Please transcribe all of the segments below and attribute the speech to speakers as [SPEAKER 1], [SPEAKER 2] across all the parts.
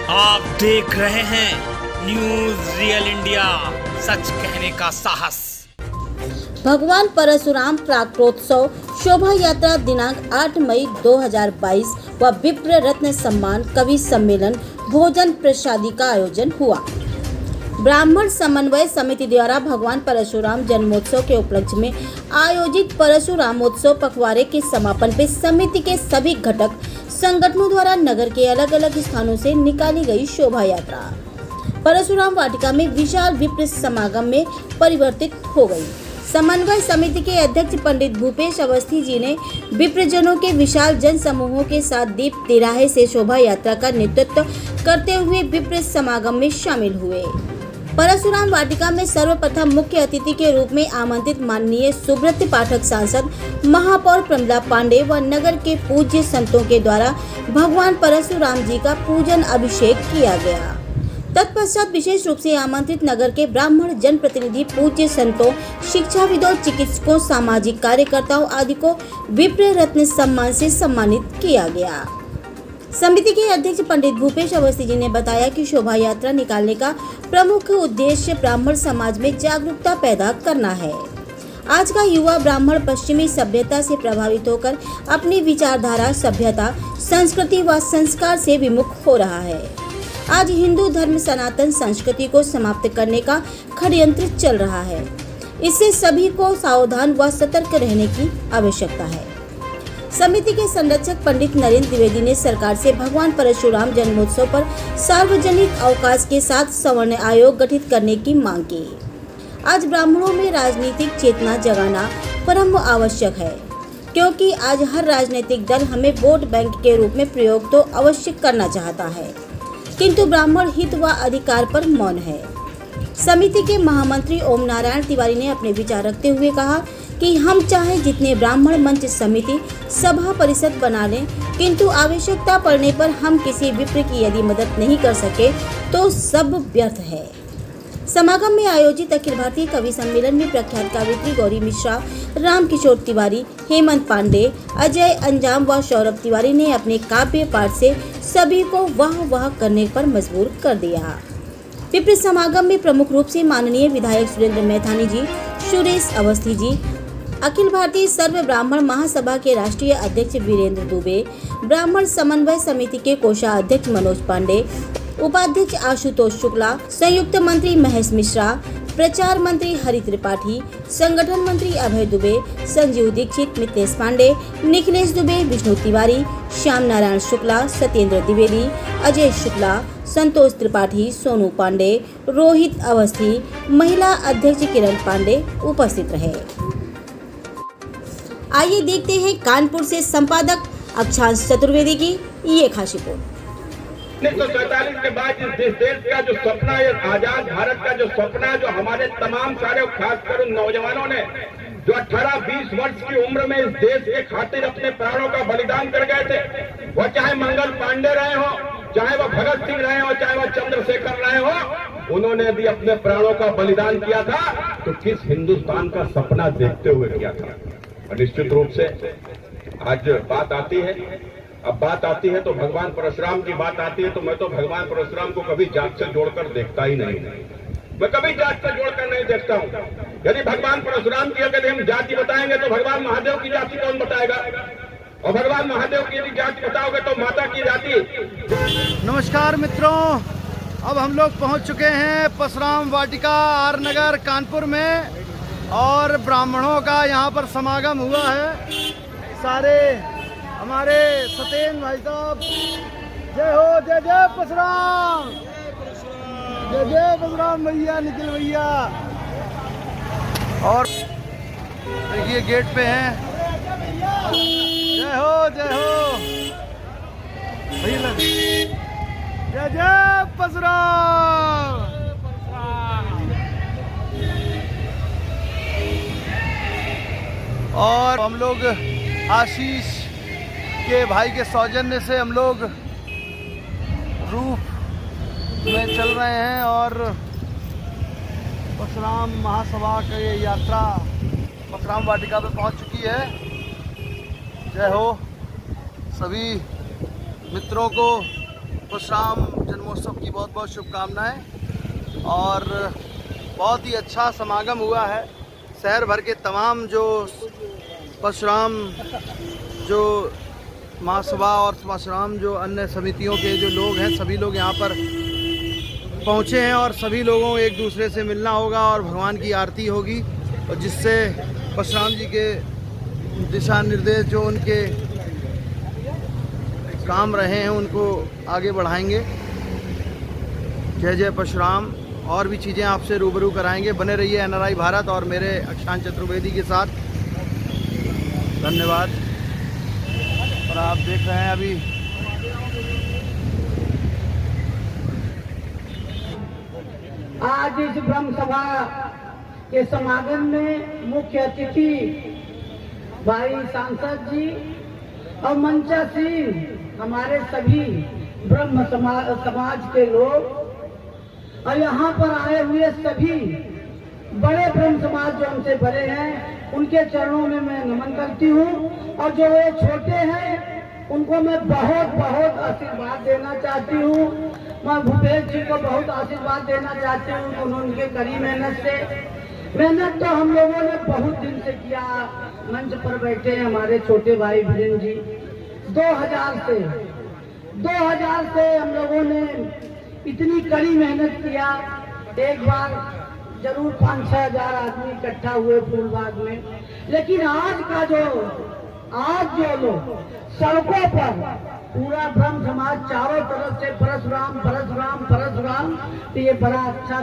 [SPEAKER 1] आप देख रहे हैं न्यूज रियल इंडिया, सच कहने का साहस।
[SPEAKER 2] भगवान परशुराम प्राक्टोत्सव शोभा यात्रा दिनांक 8 मई 2022 व विप्र रत्न सम्मान कवि सम्मेलन भोजन प्रसादी का आयोजन हुआ। ब्राह्मण समन्वय समिति द्वारा भगवान परशुराम जन्मोत्सव के उपलक्ष्य में आयोजित परशुरामोत्सव पखवाड़े के समापन पे समिति के सभी घटक संगठनों द्वारा नगर के अलग अलग स्थानों से निकाली गई शोभा यात्रा परशुराम वाटिका में विशाल विप्र समागम में परिवर्तित हो गई। समन्वय समिति के अध्यक्ष पंडित भूपेश अवस्थी जी ने विप्रजनों के विशाल जन समूहों के साथ दीप तिराहे से शोभा यात्रा का नेतृत्व करते हुए विप्र समागम में शामिल हुए। परशुराम वाटिका में सर्वप्रथम मुख्य अतिथि के रूप में आमंत्रित माननीय सुब्रत पाठक सांसद, महापौर प्रमला पांडे व नगर के पूज्य संतों के द्वारा भगवान परशुराम जी का पूजन अभिषेक किया गया। तत्पश्चात विशेष रूप से आमंत्रित नगर के ब्राह्मण जनप्रतिनिधि, पूज्य संतों, शिक्षाविदों, चिकित्सकों, सामाजिक कार्यकर्ताओं आदि को विप्र रत्न सम्मान से सम्मानित किया गया। समिति के अध्यक्ष पंडित भूपेश अवस्थी जी ने बताया कि शोभा यात्रा निकालने का प्रमुख उद्देश्य ब्राह्मण समाज में जागरूकता पैदा करना है। आज का युवा ब्राह्मण पश्चिमी सभ्यता से प्रभावित होकर अपनी विचारधारा, सभ्यता, संस्कृति व संस्कार से विमुख हो रहा है। आज हिंदू धर्म सनातन संस्कृति को समाप्त करने का षड्यंत्र चल रहा है। इससे सभी को सावधान व सतर्क रहने की आवश्यकता है। समिति के संरक्षक पंडित नरेंद्र द्विवेदी ने सरकार से भगवान परशुराम जन्मोत्सव पर सार्वजनिक अवकाश के साथ सवर्ण आयोग गठित करने की मांग की। आज ब्राह्मणों में राजनीतिक चेतना जगाना परम आवश्यक है, क्योंकि आज हर राजनीतिक दल हमें वोट बैंक के रूप में प्रयोग तो अवश्य करना चाहता है, किंतु ब्राह्मण हित व अधिकार पर मौन है। समिति के महामंत्री ओम नारायण तिवारी ने अपने विचार रखते हुए कहा कि हम चाहे जितने ब्राह्मण मंच समिति सभा परिषद बना लें, किंतु आवश्यकता पड़ने पर हम किसी विप्र की यदि मदद नहीं कर सके तो सब व्यर्थ है। समागम में आयोजित अखिल भारतीय कवि सम्मेलन में प्रख्यात कवियत्री गौरी मिश्रा, राम किशोर तिवारी, हेमंत पांडे, अजय अंजाम व सौरभ तिवारी ने अपने काव्य पाठ से सभी को वाह करने पर मजबूर कर दिया। विप्र समागम में प्रमुख रूप से माननीय विधायक सुरेंद्र मैथानी जी, सुरेश अवस्थी जी, अखिल भारतीय सर्व ब्राह्मण महासभा के राष्ट्रीय अध्यक्ष वीरेंद्र दुबे, ब्राह्मण समन्वय समिति के कोषाध्यक्ष मनोज पांडे, उपाध्यक्ष आशुतोष शुक्ला, संयुक्त मंत्री महेश मिश्रा, प्रचार मंत्री हरि त्रिपाठी, संगठन मंत्री अभय दुबे, संजीव दीक्षित, मितेश पांडे, निखिलेश दुबे, विष्णु तिवारी, श्याम नारायण शुक्ला, सत्येंद्र द्विवेदी, अजय शुक्ला, संतोष त्रिपाठी, सोनू पांडे, रोहित अवस्थी, महिला अध्यक्ष किरण पांडे उपस्थित रहे। आइए देखते हैं कानपुर से संपादक अक्षांश चतुर्वेदी की ये खास रिपोर्ट।
[SPEAKER 3] 1947 के बाद इस देश का जो सपना है, आजाद भारत का जो सपना है, जो हमारे तमाम सारे खासकर उन नौजवानों ने जो 18-20 वर्ष की उम्र में इस देश के खातिर अपने प्राणों का बलिदान कर गए थे, वो चाहे मंगल पांडे रहे हो, चाहे वह भगत सिंह रहे हो, चाहे वह चंद्रशेखर रहे हो, उन्होंने भी अपने प्राणों का बलिदान किया था तो किस हिंदुस्तान का सपना देखते हुए किया था। और निश्चित रूप से आज बात आती है, अब बात आती है तो भगवान परशुराम की बात आती है, तो मैं तो भगवान परशुराम को कभी जात से जोड़कर देखता ही नहीं। मैं कभी जात से जोड़कर नहीं देखता हूँ। यदि भगवान परशुराम की अगर हम जाति बताएंगे तो भगवान महादेव की जाति कौन बताएगा, और भगवान महादेव की यदि जाति बताओगे तो माता की जाति।
[SPEAKER 4] नमस्कार मित्रों, अब हम लोग पहुंच चुके हैं परशुराम वाटिका आर नगर कानपुर में, और ब्राह्मणों का यहां पर समागम हुआ है। सारे हमारे सत्येंद्र भाई साहब, जय हो, जय जय परशुराम, जय जय परशुराम भैया, निखिल भैया। और देखिए गेट पे हैं, जय हो भैया, जय जय परशुराम। और हम लोग आशीष के भाई के सौजन्य से हम लोग रूप में चल रहे हैं, और परशुराम महासभा की ये यात्रा परशुराम वाटिका पे पहुंच चुकी है। जय हो सभी मित्रों को परशुराम जन्मोत्सव की बहुत बहुत शुभकामनाएं। और बहुत ही अच्छा समागम हुआ है। शहर भर के तमाम जो परशुराम जो महासभा और परशुराम जो अन्य समितियों के जो लोग हैं, सभी लोग यहाँ पर पहुँचे हैं और सभी लोगों को एक दूसरे से मिलना होगा और भगवान की आरती होगी, और जिससे परशुराम जी के दिशा निर्देश जो उनके काम रहे हैं उनको आगे बढ़ाएंगे। जय जय परशुराम। और भी चीज़ें आपसे रूबरू कराएंगे। बने रहिए NRI भारत और मेरे अक्षांश चतुर्वेदी के साथ। धन्यवाद। और आप देख रहे हैं अभी
[SPEAKER 5] आज इस ब्रह्म सभा के समागम में मुख्य अतिथि भाई सांसद जी और मंचासीन हमारे सभी ब्रह्म समाज के लोग और यहाँ पर आए हुए सभी बड़े ब्रह्म समाज जो हमसे बड़े हैं, उनके चरणों में मैं नमन करती हूँ। और जो वे छोटे हैं उनको मैं बहुत बहुत आशीर्वाद देना चाहती हूँ। मैं भूपेश जी को बहुत आशीर्वाद देना चाहती हूँ। उन्होंने उनके कड़ी मेहनत तो हम लोगों ने बहुत दिन से किया। मंच पर बैठे हैं हमारे छोटे भाई वीरेंद्र जी। 2000 से हम लोगों ने इतनी कड़ी मेहनत किया। एक बार जरूर 5-6 हजार आदमी इकट्ठा हुए फूलबाग में, लेकिन आज जो लोग सड़कों पर पूरा ब्रह्म समाज चारों तरफ से परशुराम परशुराम परशुराम, तो ये बड़ा अच्छा।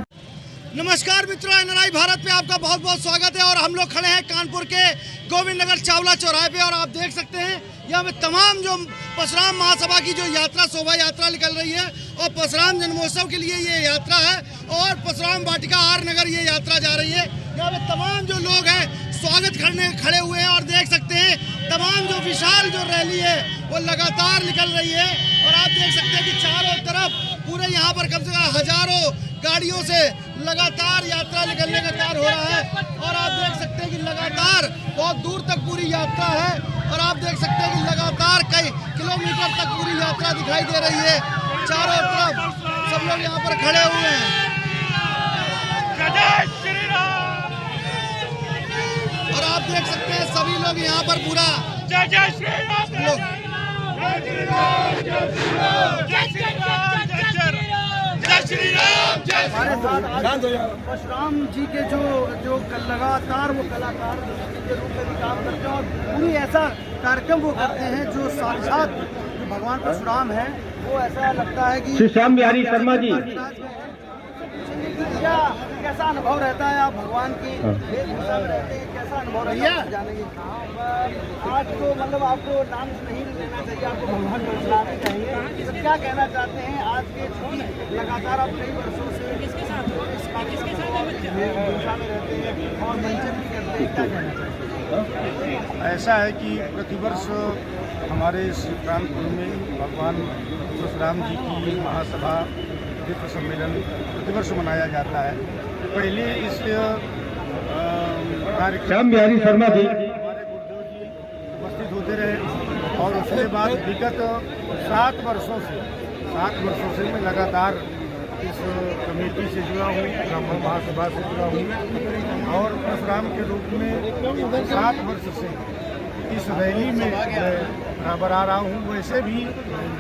[SPEAKER 4] नमस्कार मित्रों, NRI भारत पे आपका बहुत बहुत स्वागत है। और हम लोग खड़े हैं कानपुर के गोविंद नगर चावला चौराहे पे, और आप देख सकते हैं यहाँ पे तमाम जो परशुराम महासभा की जो यात्रा शोभा यात्रा निकल रही है, और परशुराम जन्मोत्सव के लिए ये यात्रा है, और परशुराम वाटिका आर नगर ये यात्रा जा रही है। यहाँ पे तमाम जो लोग हैं स्वागत करने खड़े हुए हैं, और देख सकते हैं तमाम जो विशाल जो रैली है वो लगातार निकल रही है। और आप देख सकते हैं कि चारों तरफ पूरे यहाँ पर कम से कम हजारों गाड़ियों से लगातार यात्रा निकलने का कार्य हो रहा है। और आप देख सकते हैं कि लगातार बहुत दूर तक पूरी यात्रा है, और आप देख सकते हैं कि लगातार कई किलोमीटर तक पूरी यात्रा दिखाई दे रही है। चारों तरफ सब लोग यहाँ पर खड़े हुए हैं। और आप देख सकते हैं सभी लोग यहाँ पर पूरा जय श्री राम परशुराम जी के जो लगातार वो कलाकार के रूप में भी काम करते हैं, और पूरी ऐसा कार्यक्रम वो करते हैं जो साक्षात जो भगवान परशुराम है। वो ऐसा लगता है कि
[SPEAKER 3] श्री श्याम बिहारी शर्मा जी,
[SPEAKER 4] क्या कैसा अनुभव रहता है? आप भगवान की वेशभूषा में रहते हैं, कैसा अनुभव रहता है जानेंगे? आज तो मतलब आपको नाम नहीं लेना चाहिए, आपको भगवान परशुराम ही चाहिए। तो क्या कहना चाहते हैं आज के लगातार आप कई वर्षों से वेशभूषा में रहते हैं और मंचन भी करते हैं, क्या कहना चाहते हैं?
[SPEAKER 6] ऐसा है कि प्रतिवर्ष हमारे कानपुर में भगवान परशुराम जी की महासभा विश्व सम्मेलन प्रतिवर्ष मनाया जाता है। पहले इस कार्यक्रम
[SPEAKER 3] श्याम बिहारी शर्मा जी
[SPEAKER 6] हमारे गुरुदेव जी उपस्थित होते रहे, और उसके बाद विगत 7 वर्षों से मैं लगातार इस कमेटी से जुड़ा हूँ, ब्राह्मण महासभा से जुड़ा हूँ, और परशुराम के रूप में 7 वर्ष से इस रैली में बराबर आ रहा हूँ। वैसे भी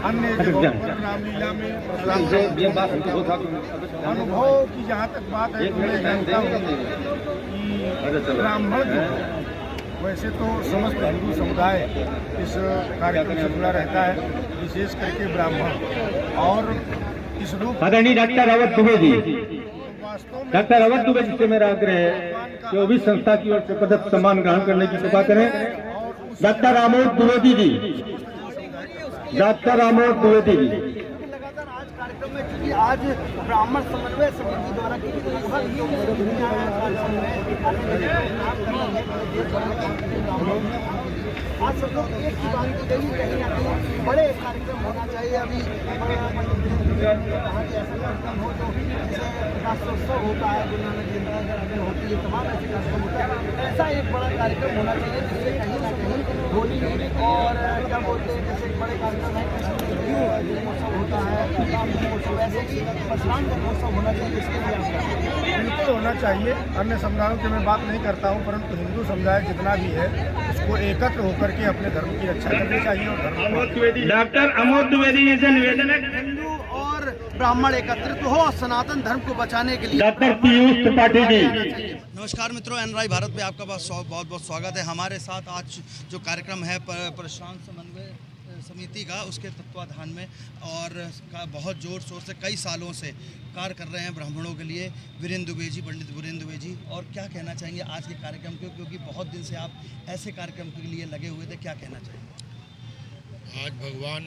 [SPEAKER 6] अन्य जगहों पर रामलीला में अनुभव की जहाँ तक बात है तो मैं जानता हूँ कि ब्राह्मण जो वैसे तो समस्त हिंदू समुदाय इस कार्यक्रम से जुड़ा रहता है, विशेष करके ब्राह्मण। और इस रूप
[SPEAKER 3] आदरणीय डॉक्टर अवध दुबे जी, डॉक्टर अवध दुबे जी से मेरा आग्रह है कि वो भी संस्था की ओर से पदक सम्मान ग्रहण करने की कृपा करें। Doctor रामोद Dwivedi ji, doctor रामोद Dwivedi ji.
[SPEAKER 4] लगातार आज कार्यक्रम में, क्योंकि आज ब्राह्मण समन्वय समिति द्वारा की आज सब लोग एक ही बात की गई, कहीं ना कहीं बड़े कार्यक्रम होना चाहिए। अभी ऐसा कार्यक्रम हो तो राष्ट्रोत्सव होता है, गुरु नानक जयंती होती है, तमाम ऐसे कार्यक्रम होते हैं। ऐसा एक बड़ा कार्यक्रम होना चाहिए जिससे कहीं ना कहीं होली और क्या बोलते हैं जैसे बड़े कार्यक्रम है, जन्मोत्सव होता है,
[SPEAKER 6] ऐसे कि परशुराम जन्मोत्सव होना चाहिए, इसके लिए आप क्या? बिल्कुल होना चाहिए। अन्य समुदायों की मैं बात नहीं करता हूँ, परंतु हिंदू समुदाय जितना भी है उसको एकत्र होकर के अपने धर्म की रक्षा करनी चाहिए। और धर्म
[SPEAKER 3] डॉक्टर अमोद द्विवेदी जी से निवेदन है
[SPEAKER 4] हिंदू और ब्राह्मण एकत्रित हो और सनातन धर्म को बचाने के लिए।
[SPEAKER 3] डॉक्टर पीयूष त्रिपाठी जी।
[SPEAKER 4] नमस्कार मित्रों, एनआरआई भारत में आपका बहुत बहुत स्वागत है। हमारे साथ आज जो कार्यक्रम है परशुराम समन्वय समिति का, उसके तत्वाधान में और बहुत जोर शोर से कई सालों से कार्य कर रहे हैं ब्राह्मणों के लिए वीरेंद्र दुबे जी, पंडित वीरेंद्र दुबे जी। और क्या कहना चाहेंगे आज के कार्यक्रम को, क्योंकि बहुत दिन से आप ऐसे कार्यक्रम के लिए लगे हुए थे, क्या कहना चाहेंगे?
[SPEAKER 7] आज भगवान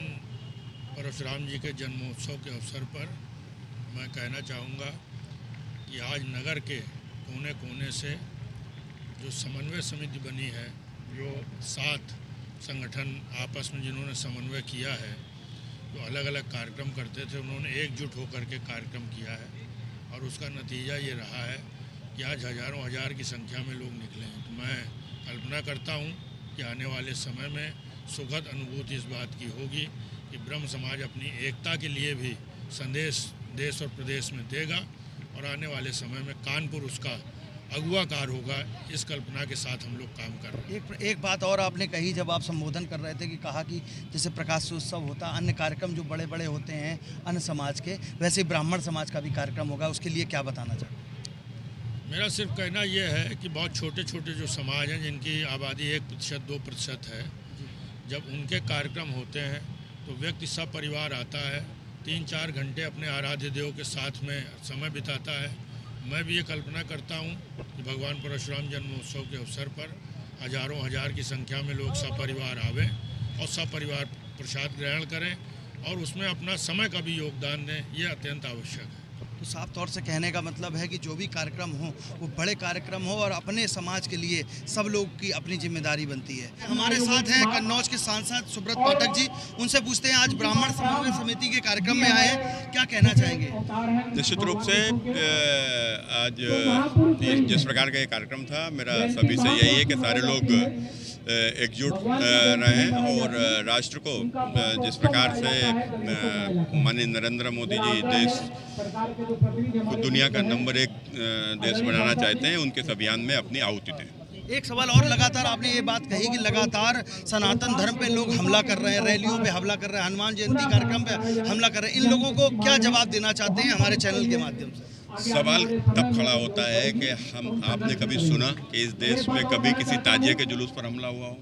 [SPEAKER 7] परशुराम जी के जन्मोत्सव के अवसर पर मैं कहना चाहूँगा कि आज नगर के कोने कोने से जो समन्वय समिति बनी है, जो 7 संगठन आपस में जिन्होंने समन्वय किया है, जो अलग अलग कार्यक्रम करते थे, उन्होंने एकजुट होकर के कार्यक्रम किया है और उसका नतीजा ये रहा है कि आज हज़ारों हज़ार की संख्या में लोग निकले हैं। तो मैं कल्पना करता हूँ कि आने वाले समय में सुखद अनुभूति इस बात की होगी कि ब्रह्म समाज अपनी एकता के लिए भी संदेश देश और प्रदेश में देगा और आने वाले समय में कानपुर उसका अगुवाकार होगा। इस कल्पना के साथ हम लोग काम कर रहे हैं।
[SPEAKER 4] एक बात और आपने कही जब आप संबोधन कर रहे थे कि कहा कि जैसे प्रकाश उत्सव होता, अन्य कार्यक्रम जो बड़े बड़े होते हैं अन्य समाज के, वैसे ब्राह्मण समाज का भी कार्यक्रम होगा, उसके लिए क्या बताना चाहते?
[SPEAKER 7] मेरा सिर्फ कहना यह है कि बहुत छोटे छोटे जो समाज हैं, जिनकी आबादी 1% 2% है, जब उनके कार्यक्रम होते हैं तो व्यक्ति सब परिवार आता है, 3-4 घंटे अपने आराध्य देव के साथ में समय बिताता है। मैं भी ये कल्पना करता हूँ कि भगवान परशुराम जन्मोत्सव के अवसर पर हज़ारों हज़ार की संख्या में लोग सपरिवार आवें और सपरिवार प्रसाद ग्रहण करें और उसमें अपना समय का भी योगदान दें, ये अत्यंत आवश्यक है।
[SPEAKER 4] तो साफ तौर से कहने का मतलब है कि जो भी कार्यक्रम हो वो बड़े कार्यक्रम हो और अपने समाज के लिए सब लोग की अपनी जिम्मेदारी बनती है। हमारे साथ हैं कन्नौज के सांसद सुब्रत पाठक जी, उनसे पूछते हैं आज ब्राह्मण समन्वय समिति के कार्यक्रम में आए हैं, क्या कहना चाहेंगे?
[SPEAKER 8] निश्चित रूप से आज जिस प्रकार का ये कार्यक्रम था, मेरा सभी से यही है कि सारे लोग एकजुट रहें और राष्ट्र को जिस प्रकार से माननीय नरेंद्र मोदी जी देश को दुनिया का नंबर 1 देश बनाना चाहते हैं, उनके इस अभियान में अपनी आहुति दें।
[SPEAKER 4] एक सवाल और, लगातार आपने ये बात कही कि लगातार सनातन धर्म पे लोग हमला कर रहे हैं, रैलियों पे हमला कर रहे हैं, हनुमान जयंती कार्यक्रम पे हमला कर रहे हैं, इन लोगों को क्या जवाब देना चाहते हैं हमारे चैनल के माध्यम से?
[SPEAKER 8] सवाल तब खड़ा होता है कि आपने कभी सुना कि इस देश में कभी किसी ताजिए के जुलूस पर हमला हुआ हो?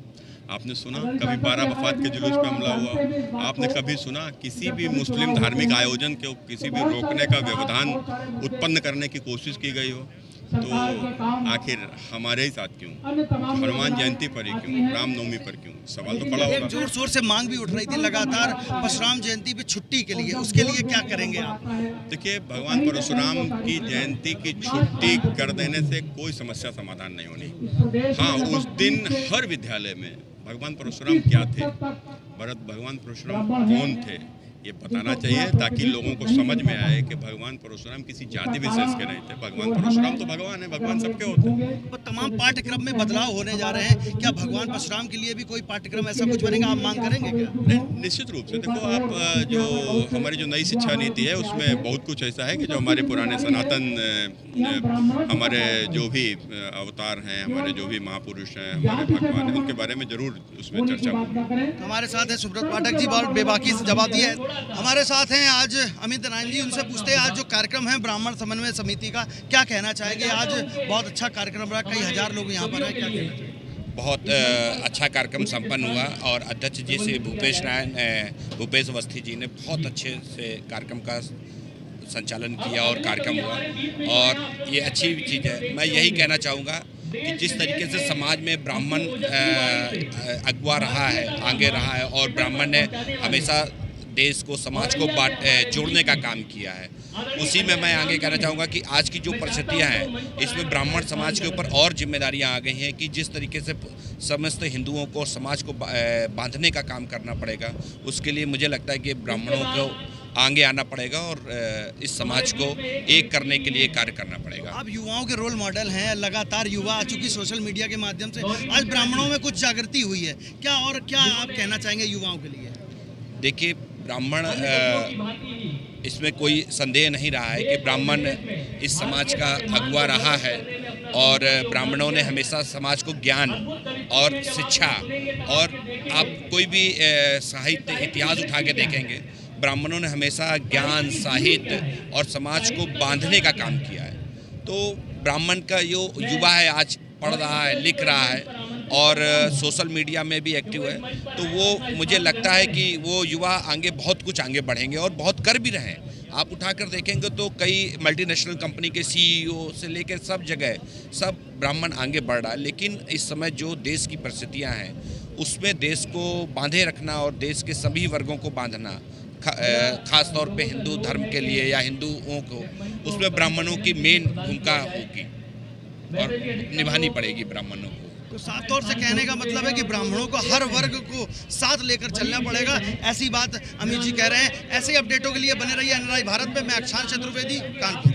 [SPEAKER 8] आपने सुना कभी 12 वफात के जुलूस पर हमला हुआ हो? आपने कभी सुना किसी भी मुस्लिम धार्मिक आयोजन को किसी भी रोकने का व्यवधान उत्पन्न करने की कोशिश की गई हो? तो आखिर हमारे ही साथ क्यों, हनुमान जयंती पर ही क्यों, रामनवमी पर क्यों? सवाल तो खड़ा होगा।
[SPEAKER 4] एक जोर शोर से मांग भी उठ रही थी लगातार परशुराम जयंती पे छुट्टी के लिए, उसके लिए क्या करेंगे आप?
[SPEAKER 8] देखिए, भगवान परशुराम की जयंती की छुट्टी कर देने से कोई समस्या समाधान नहीं होनी। हाँ, उस दिन हर विद्यालय में भगवान परशुराम क्या थे, भगवान परशुराम कौन थे, ये बताना चाहिए ताकि लोगों को समझ में आए कि भगवान परशुराम किसी जाति विशेष के नहीं थे। भगवान परशुराम तो भगवान है, भगवान सबके होते हैं।
[SPEAKER 4] तो तमाम पाठ्यक्रम में बदलाव होने जा रहे हैं, क्या भगवान परशुराम के लिए भी कोई पाठ्यक्रम ऐसा कुछ बनेगा, आप मांग करेंगे क्या?
[SPEAKER 8] नहीं, निश्चित रूप से। देखो, आप जो हमारी जो नई शिक्षा नीति है उसमें बहुत कुछ ऐसा है कि जो हमारे पुराने सनातन हमारे जो भी अवतार हैं, हमारे जो भी महापुरुष हैं, हमारे भगवान हैं, उनके बारे में जरूर उसमें चर्चा होगी।
[SPEAKER 4] हमारे साथ है सुब्रत पाठक जी, बहुत बेबाकी से जवाब दिया है। हमारे साथ हैं आज अमित नारायण जी, उनसे पूछते हैं आज जो कार्यक्रम है ब्राह्मण समन्वय समिति का, क्या कहना चाहेंगे? आज बहुत अच्छा कार्यक्रम रहा, कई हजार लोग यहाँ पर हैं, क्या कहना चाहिए?
[SPEAKER 9] बहुत अच्छा कार्यक्रम संपन्न हुआ और अध्यक्ष जी से भूपेश अवस्थी जी ने बहुत अच्छे से कार्यक्रम का संचालन किया और कार्यक्रम हुआ और ये अच्छी चीज़ है। मैं यही कहना चाहूँगा कि जिस तरीके से समाज में ब्राह्मण अगुवा रहा है, आगे रहा है और ब्राह्मण ने हमेशा देश को, समाज को जोड़ने का काम किया है, उसी में मैं आगे कहना चाहूँगा कि आज की जो परिस्थितियाँ हैं इसमें ब्राह्मण समाज के ऊपर और जिम्मेदारियाँ आ गई हैं कि जिस तरीके से समस्त हिंदुओं को, समाज को बांधने का काम करना पड़ेगा। उसके लिए मुझे लगता है कि ब्राह्मणों को आगे आना पड़ेगा और इस समाज को एक करने के लिए कार्य करना पड़ेगा।
[SPEAKER 4] आप युवाओं के रोल मॉडल हैं, लगातार युवा आ चुकी सोशल मीडिया के माध्यम से, आज ब्राह्मणों में कुछ जागृति हुई है, क्या आप कहना चाहेंगे युवाओं के लिए?
[SPEAKER 9] देखिए, ब्राह्मण इसमें कोई संदेह नहीं रहा है कि ब्राह्मण इस समाज का अगुवा रहा है और ब्राह्मणों ने हमेशा समाज को ज्ञान और शिक्षा, और आप कोई भी साहित्य इतिहास उठा के देखेंगे, ब्राह्मणों ने हमेशा ज्ञान, साहित्य और समाज को बांधने का काम किया है। तो ब्राह्मण का जो युवा है आज पढ़ रहा है, लिख रहा है और सोशल मीडिया में भी एक्टिव है, तो वो मुझे लगता है कि वो युवा आगे बहुत कुछ आगे बढ़ेंगे और बहुत कर भी रहे हैं। आप उठाकर देखेंगे तो कई मल्टीनेशनल कंपनी के CEO से लेकर सब जगह सब ब्राह्मण आगे बढ़ रहा है। लेकिन इस समय जो देश की परिस्थितियां हैं उसमें देश को बांधे रखना और देश के सभी वर्गों को बांधना, खास तौर पे हिंदू धर्म के लिए या हिंदुओं को, उसमें ब्राह्मणों की मेन भूमिका होगी और निभानी पड़ेगी ब्राह्मणों को।
[SPEAKER 4] तो साफ तौर से कहने का मतलब है कि ब्राह्मणों को हर वर्ग को साथ लेकर चलना पड़ेगा, ऐसी बात अमित जी कह रहे हैं। ऐसे ही अपडेटों के लिए बने रहिए NRI भारत में। मैं अक्षांश चतुर्वेदी, कानपुर।